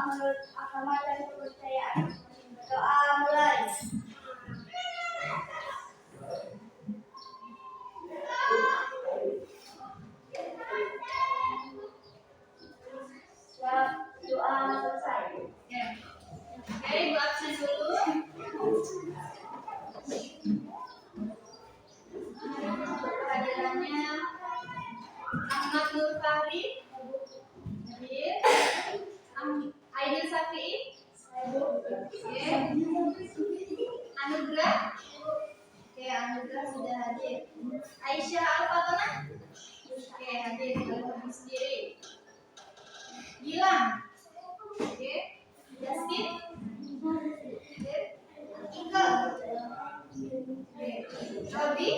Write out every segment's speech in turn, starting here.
menurut agama dan kepercayaan. Doa mulai. Doa selesai. Oke, ibu absen dulu. Kehadirannya Ahmad Nur Fahri, hadir. Aidil Safi'i, Anugrah, oke, Anugrah sudah hadir. Aisyah Al-Fatona, oke, hadir. Kalau sendiri. Gilang, oke. Justin, hadir. Ika, oke. Robi, oke,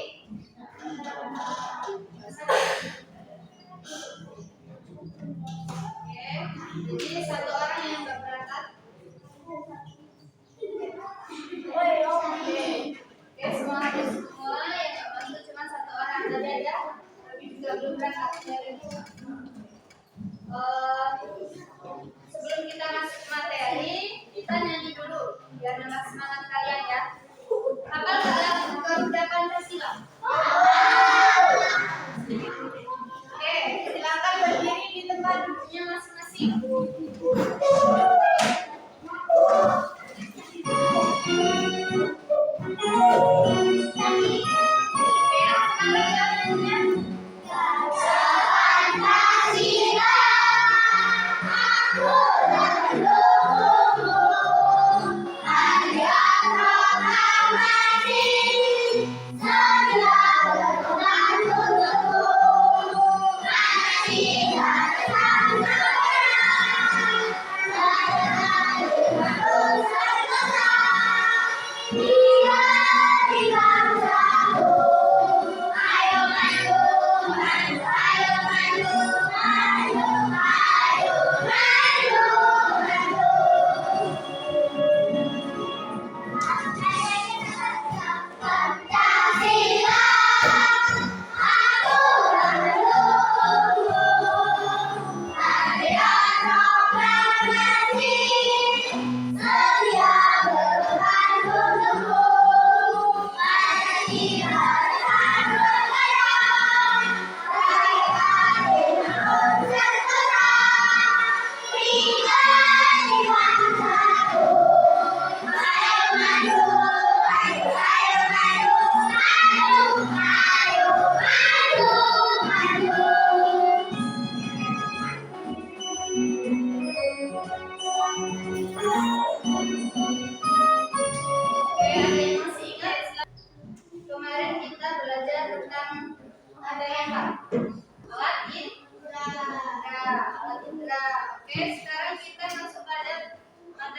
jadi satu orang yang nggak berangkat. Oke, semua hadir semua, yang nggak bantu cuma satu orang. Tadi ada, tapi juga belum berangkat. Sebelum kita masuk materi, kita nyanyi dulu biar nambah semangat kalian ya. Hafal nggak Garuda Pancasila? Oke, silakan berdiri di tempat duduknya masing-masing.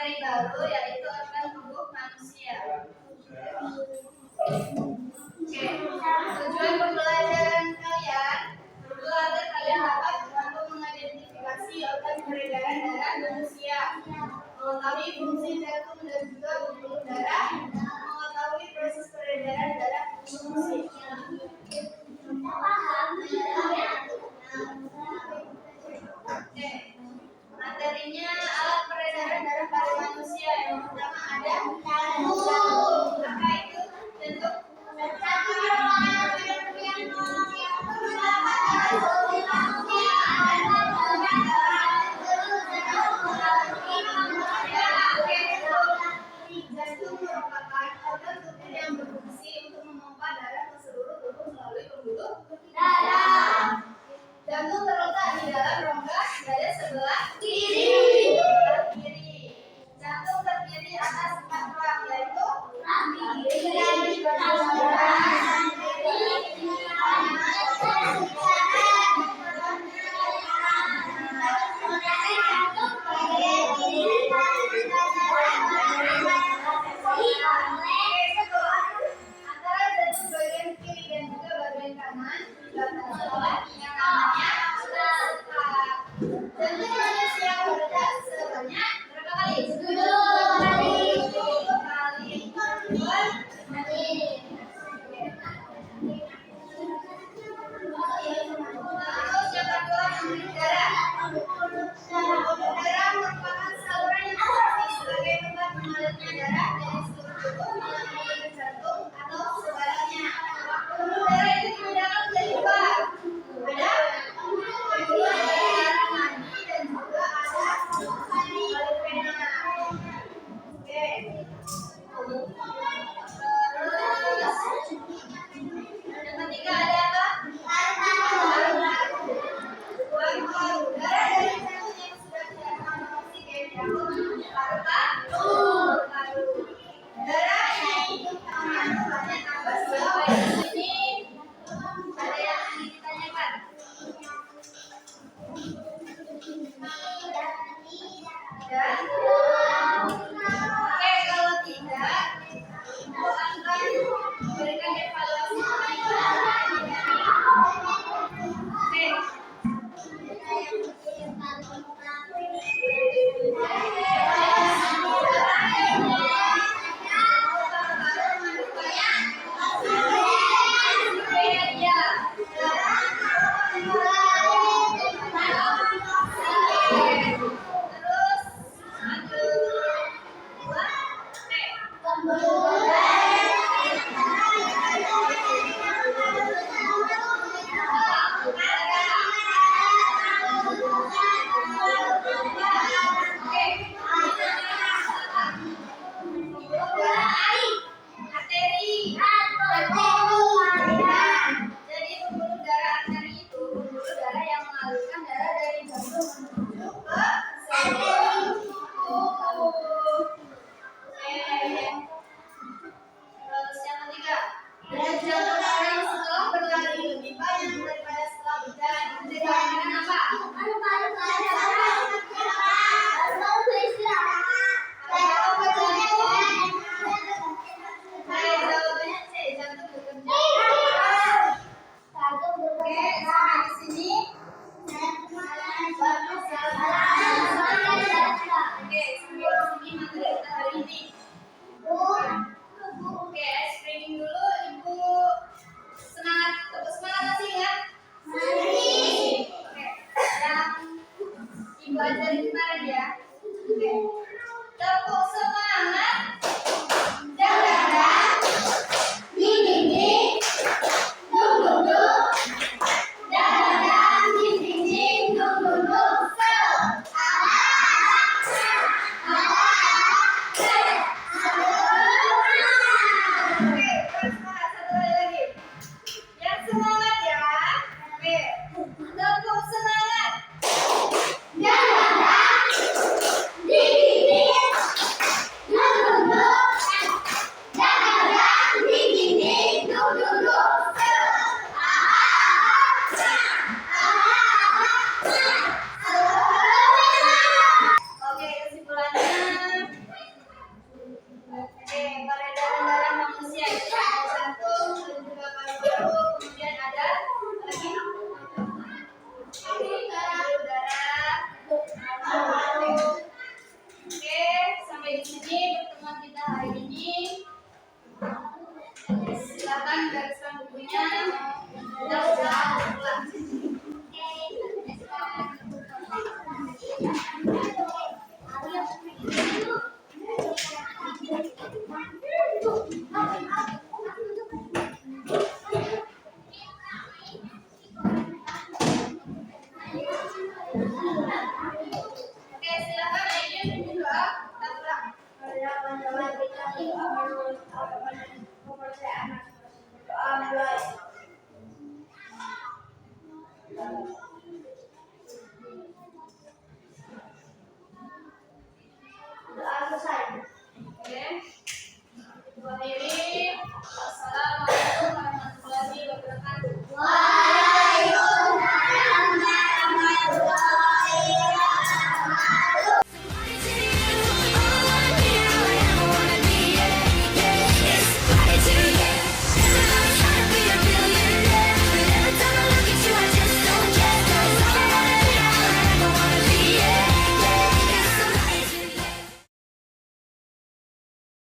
Baru yaitu organ tubuh manusia. Oke, tujuan pembelajaran kalian itu agar kalian dapat mampu mengidentifikasi organ peredaran darah manusia, mengetahui fungsi jantung dan juga pembuluh darah, mengetahui proses peredaran darah manusia. Oke, materinya alat peredaran darah pada manusia. Yang pertama ada jantung. Apa itu jantung? paru-paru. Darah ini banyak apa sih? Ini ada yang ingin ditanyakan? Dan oke, kalau tidak, Ibu akan memberikan evaluasi. Oke. Jadi pembuluh darah arteri itu pembuluh darah yang mengalirkan darah dari jantung menuju ke seluruh tubuh. Terus yang ketiga, denyut jantung orang setelah berlari lebih banyak daripada setelah berjalan. Dibandingkan dengan apa? Jawabannya C, jantung bekerja. Oke, sampai di sini. Oke, sampai di sini materi kita hari ini. Oke, screening dulu. Ibu semangat, tepuk semangat masih ya? Oke, yang Ibu ajarin kemarin ya. Oke, tepuk semangat. Jaga di dinding, dung dung dung. Jaga di dinding, dung dung dung. Oke, semangat satu kali lagi. Yang semangat ya. Oke, tepuk semangat. Jaga di dinding, dung dung dung. Jaga di dinding, dung dung dung. Oke, kesimpulannya. Oke, peredaran darah manusia itu ada jantung dan juga paru-paru, kemudian ada lagi pembuluh darah, paru-paru. Oke, sampai di sini pertemuan kita hari ini. Silakan gariskan bukunya. Kita sudah pulang. Oke, silakan Aidil pimpin doa. Kita pulang. Doa mulai.